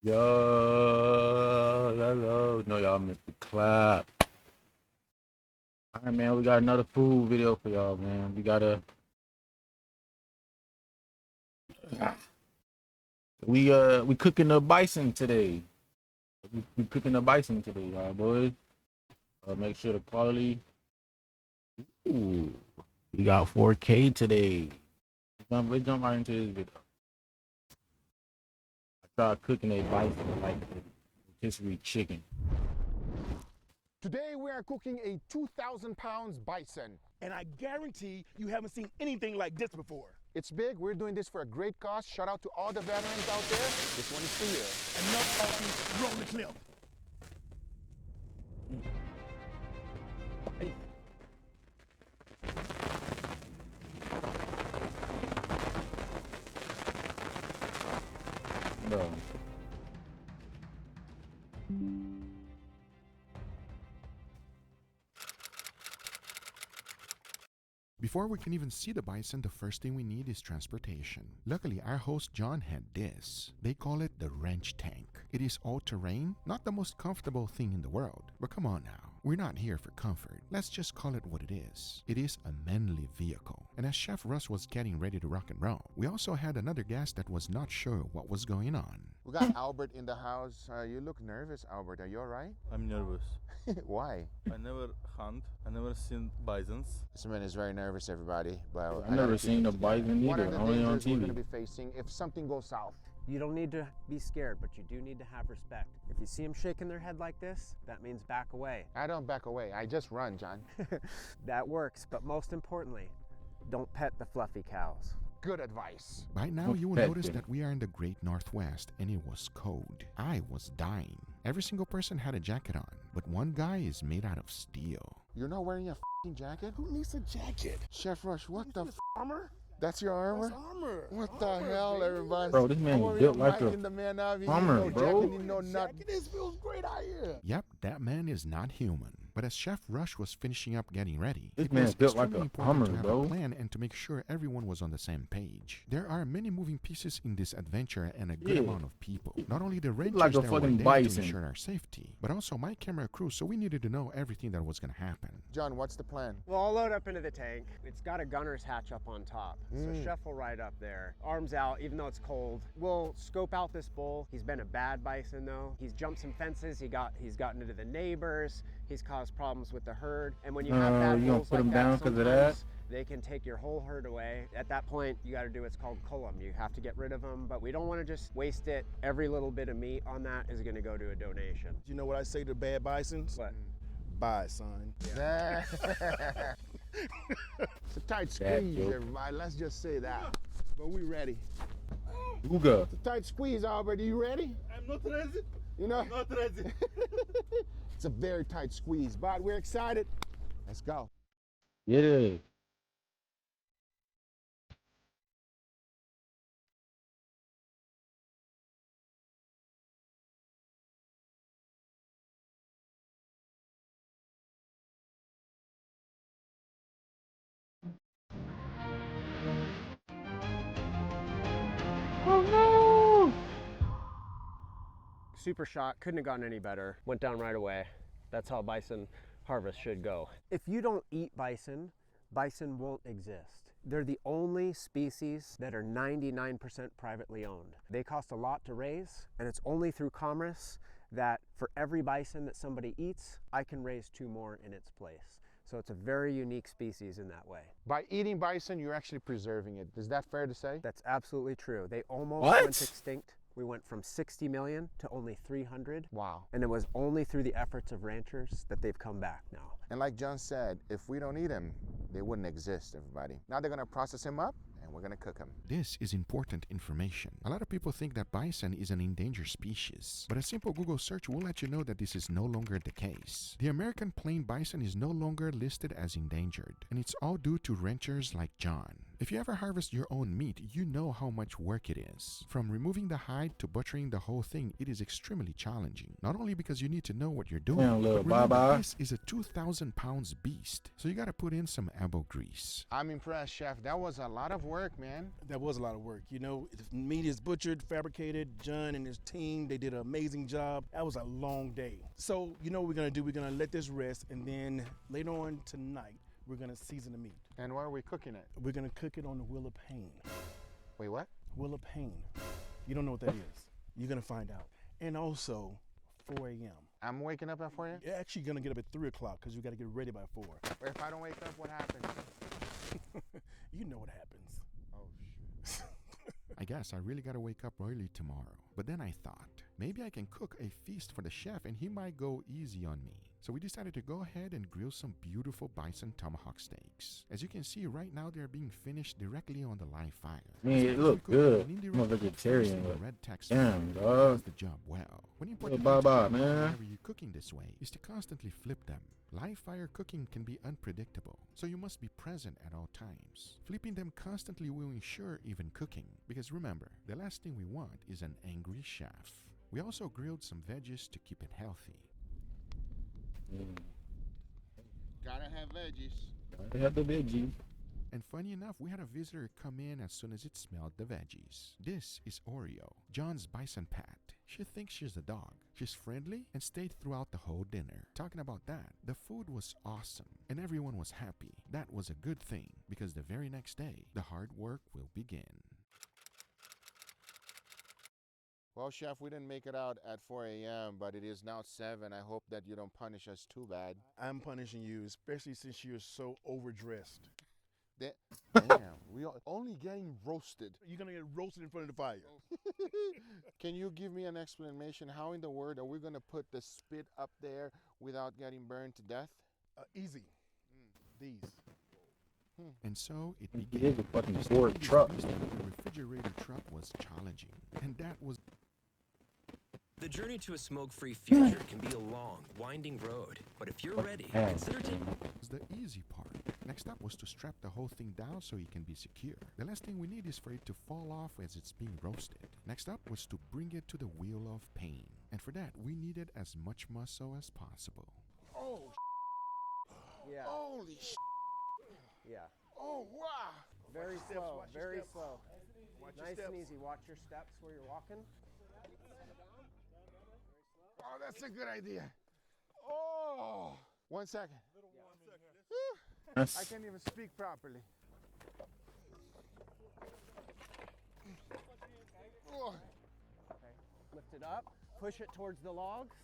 Yo, hello. No, y'all missed the clap. All right, man. We got another food video for y'all, man. We cooking the bison today. We cooking the bison today, y'all boys. Make sure the quality. Ooh, we got 4K today. Let's jump right into this video. I tried cooking a bison like rotisserie chicken. Today we are cooking a 2,000 pounds bison. And I guarantee you haven't seen anything like this before. It's big. We're doing this for a great cause. Shout out to all the veterans out there. This one is for you. Enough talking, roll the clip. Bro. Before we can even see the bison, the first thing we need is transportation. Luckily, our host John had this. They call it the wrench tank. It is all-terrain, not the most comfortable thing in the world. But come on now, we're not here for comfort. Let's just call it what it is. It is a manly vehicle. And as Chef Russ was getting ready to rock and roll, we also had another guest that was not sure what was going on. We got Albert in the house. You look nervous, Albert. Are you all right? I'm nervous. Why? I never hunt. I never seen bisons. This man is very nervous, everybody. But I've never seen a bison What are either, the only on dangers we're TV. going to be facing if something goes south? You don't need to be scared, but you do need to have respect. If you see them shaking their head like this, that means back away. I don't back away. I just run, John. That works, but most importantly, don't pet the fluffy cows. Good advice. By now, you will notice that we are in the Great Northwest and it was cold. I was dying. Every single person had a jacket on, but one guy is made out of steel. You're not wearing a f***ing jacket? Who needs a jacket? Chef Rush, what the f***? Armor? That's your armor? That's armor. What the Armor, hell, baby. everybody? Bro, this man Don't worry, built I'm like a liking the man out here. armor, No bro. jacket, no nut. Jacket, this feels great out here. Yep, that man is not human. But as Chef Rush was finishing up getting ready, This it man was built like extremely a important Hummer, to have bro. a plan and to make sure everyone was on the same page. There are many moving pieces in this adventure and a good Yeah. amount of people. Not only the rangers like a that were fucking there bison. to ensure our safety, but also my camera crew, so we needed to know everything that was going to happen. John, what's the plan? Well, I'll load up into the tank. It's got a gunner's hatch up on top. So Chef will ride up there, arms out, even though it's cold. We'll scope out this bull. He's been a bad bison though. He's jumped some fences. He's gotten into the neighbors. He's caused problems with the herd. And when you have bad you gonna bulls put like him that, down 'cause of that? sometimes they can take your whole herd away. At that point, you got to do what's called cull them. You have to get rid of them, but we don't want to just waste it. Every little bit of meat on that is going to go to a donation. You know what I say to bad bisons? What? Bye, son. Yeah. It's a tight squeeze, everybody. Let's just say that. But we ready. Ooga. It's a tight squeeze, Albert. Are you ready? I'm not ready. You know? Not ready. It's a very tight squeeze, but we're excited. Let's go. Yeah. Super shot, couldn't have gotten any better. Went down right away. That's how bison harvest should go. If you don't eat bison, bison won't exist. They're the only species that are 99% privately owned. They cost a lot to raise, and it's only through commerce that for every bison that somebody eats, I can raise 2 more in its place. So it's a very unique species in that way. By eating bison, you're actually preserving it. Is that fair to say? That's absolutely true. They almost What? went extinct. We went from 60 million to only 300. Wow. And it was only through the efforts of ranchers that they've come back now. And like John said, if we don't eat them, they wouldn't exist, everybody. Now they're gonna process him up and we're gonna cook him. This is important information. A lot of people think that bison is an endangered species, but a simple Google search will let you know that this is no longer the case. The American plain bison is no longer listed as endangered, and it's all due to ranchers like John. If you ever harvest your own meat, you know how much work it is. From removing the hide to butchering the whole thing, it is extremely challenging. Not only because you need to know what you're doing, Damn, little but remember, bye-bye. this is a 2,000 pounds beast, so you gotta put in some elbow grease. I'm impressed, Chef. That was a lot of work, man. That was a lot of work. You know, the meat is butchered, fabricated. John and his team, they did an amazing job. That was a long day. So, you know what we're gonna do? We're gonna let this rest, and then later on tonight, we're gonna season the meat. And where are we cooking it? We're gonna cook it on the wheel of pain. Wait, what? Wheel of pain. You don't know what that is. You're gonna find out. And also, 4 a.m. I'm waking up at 4 a.m.? You're actually gonna get up at 3 o'clock because you gotta get ready by 4. If I don't wake up, what happens? You know what happens. Oh, shit. I guess I really gotta wake up early tomorrow. But then I thought, maybe I can cook a feast for the chef and he might go easy on me. So we decided to go ahead and grill some beautiful bison tomahawk steaks. As you can see right now, they're being finished directly on the live fire. Man, it look good. I'm a vegetarian, but red text damn, does dog. the job well. When you Well, bye-bye, man. whenever you're cooking this way is to constantly flip them. Live fire cooking can be unpredictable, so you must be present at all times. Flipping them constantly will ensure even cooking, because remember, the last thing we want is an angry chef. We also grilled some veggies to keep it healthy. Gotta have veggies. They have the veggies. And funny enough, we had a visitor come in as soon as it smelled the veggies. This is Oreo, John's bison pet. She thinks she's a dog. She's friendly and stayed throughout the whole dinner. Talking about that, the food was awesome and everyone was happy. That was a good thing because the very next day, the hard work will begin. Well, Chef, we didn't make it out at 4 a.m., but it is now 7. I hope that you don't punish us too bad. I'm punishing you, especially since you're so overdressed. Damn, we are only getting roasted. You're gonna get roasted in front of the fire. Can you give me an explanation? How in the world are we gonna put the spit up there without getting burned to death? Easy. These. And so it It began. is a fucking This Ford biggest truck. beast with the refrigerator truck was challenging, and that was The journey to a smoke-free future can be a long, winding road, but if you're ready, consider taking the easy part. Next up was to strap the whole thing down so it can be secure. The last thing we need is for it to fall off as it's being roasted. Next up was to bring it to the wheel of pain. And for that, we needed as much muscle as possible. Oh, Yeah. holy sh! Yeah. Oh, wow! Very steps, slow. watch your Very steps. slow. Watch your Nice and steps. easy. Watch your steps where you're walking. Oh, that's a good idea. Oh! 1 second. I That's, can't even speak properly. Oh. Okay. Lift it up. Push it towards the logs.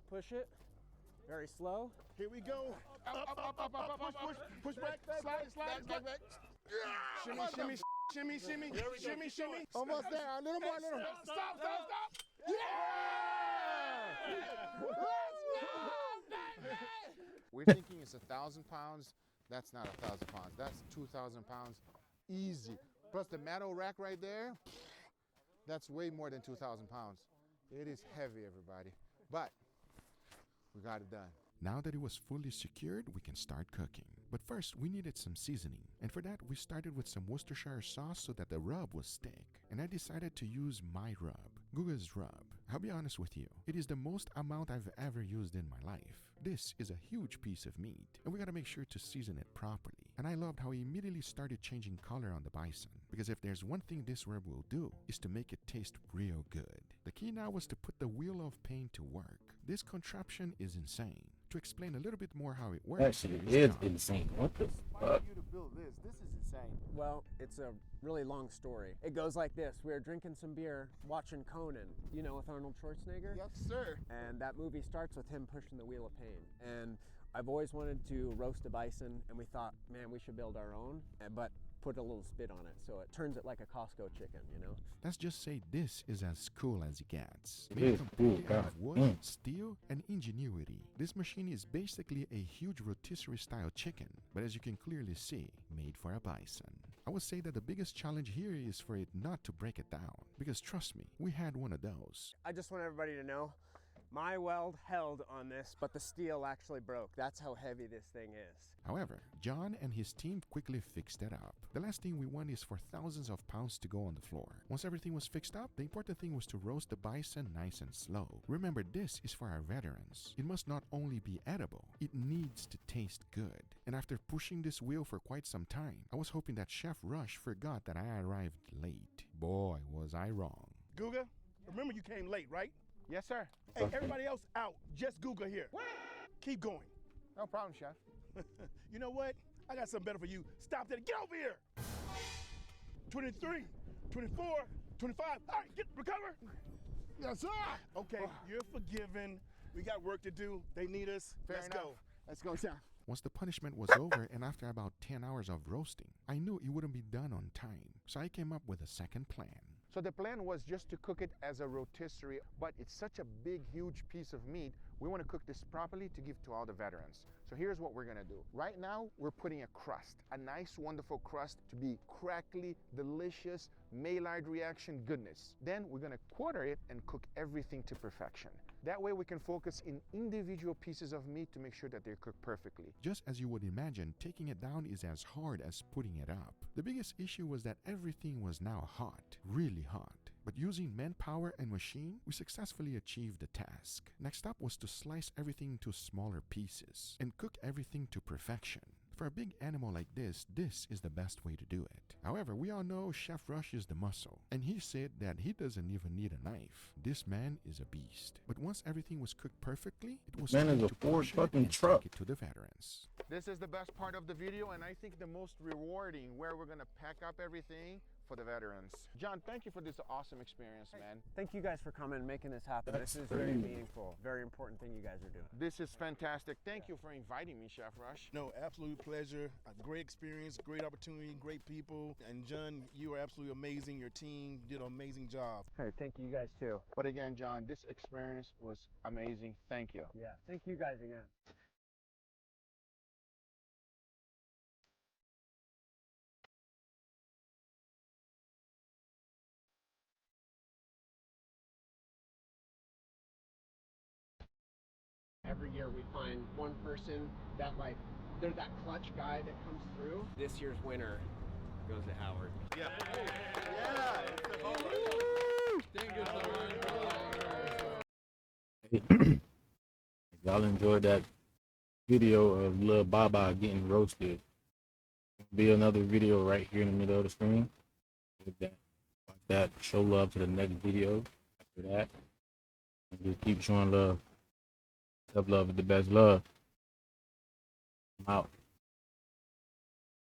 Push it. Very slow. Here we go. Up, push back, slide, back. Shimmy, shimmy. Almost there. A little more, a little. Stop. We're thinking it's 1,000 pounds. That's not 1,000 pounds. That's 2,000 pounds, easy. Plus the metal rack right there. That's way more than 2,000 pounds. It is heavy, everybody. But we got it done. Now that it was fully secured, we can start cooking. But first, we needed some seasoning. And for that, we started with some Worcestershire sauce so that the rub was thick. And I decided to use my rub, Guga's rub. I'll be honest with you, it is the most amount I've ever used in my life. This is a huge piece of meat, and we gotta make sure to season it properly. And I loved how he immediately started changing color on the bison, because if there's one thing this rub will do, is to make it taste real good. The key now was to put the wheel of pain to work. This contraption is insane. To explain a little bit more how it works, that shit here is John. insane. What the Why fuck? you to build this? This is insane. Well, it's a really long story. It goes like this. We were drinking some beer, watching Conan, you know, with Arnold Schwarzenegger. Yes, sir. And that movie starts with him pushing the wheel of pain. And I've always wanted to roast a bison, and we thought, man, we should build our own, but put a little spit on it so it turns it like a Costco chicken, you know? Let's just say this is as cool as it gets. It Made is completely cool, out God. of wood, steel, and ingenuity. This machine is basically a huge rotisserie style chicken, but as you can clearly see, made for a bison. I would say that the biggest challenge here is for it not to break it down, because trust me, we had one of those. I just want everybody to know My weld held on this, but the steel actually broke. That's how heavy this thing is. However, John and his team quickly fixed it up. The last thing we want is for thousands of pounds to go on the floor. Once everything was fixed up, the important thing was to roast the bison nice and slow. Remember, this is for our veterans. It must not only be edible, it needs to taste good. And after pushing this wheel for quite some time, I was hoping that Chef Rush forgot that I arrived late. Boy, was I wrong. Guga, remember you came late, right? Yes, sir. Hey, everybody else out. Just Guga here. What? Keep going. No problem, chef. You know what? I got something better for you. Stop that. Get over here. 23, 24, 25. All right, recover. Yes, sir. Okay, you're forgiven. We got work to do. They need us. Let's go. Let's go, chef. Once the punishment was over and after about 10 hours of roasting, I knew it wouldn't be done on time. So I came up with a second plan. So the plan was just to cook it as a rotisserie, but it's such a big, huge piece of meat. We want to cook this properly to give to all the veterans. So here's what we're gonna do. Right now, we're putting a crust, a nice, wonderful crust to be crackly, delicious, Maillard reaction goodness. Then we're gonna quarter it and cook everything to perfection. That way we can focus in individual pieces of meat to make sure that they're cooked perfectly. Just as you would imagine, taking it down is as hard as putting it up. The biggest issue was that everything was now hot, really hot. But using manpower and machine, we successfully achieved the task. Next up was to slice everything into smaller pieces and cook everything to perfection. For a big animal like this is the best way to do it. However, we all know Chef Rush is the muscle, and he said that he doesn't even need a knife. This man is a beast. But once everything was cooked perfectly, it was Man time is a to Ford portion it fucking and truck. take it to the veterans. This is the best part of the video, and I think the most rewarding, where we're gonna pack up everything for the veterans. John, thank you for this awesome experience, man. Thank you guys for coming and making this happen. That's this is very crazy. meaningful, very important thing you guys are doing. This is fantastic. Thank you for inviting me, Chef Rush. No, absolute pleasure. A great experience, great opportunity, great people. And John, you are absolutely amazing. Your team did an amazing job. Hey, thank you guys too. But again, John, this experience was amazing. Thank you. Yeah, thank you guys again. Every year we find one person that they're that clutch guy that comes through. This year's winner goes to Howard. If y'all enjoyed that video of Lil Baba getting roasted, there'll be another video right here in the middle of the screen. With that, show love to the next video after that. And just keep showing love. Self love is the best love. I'm out.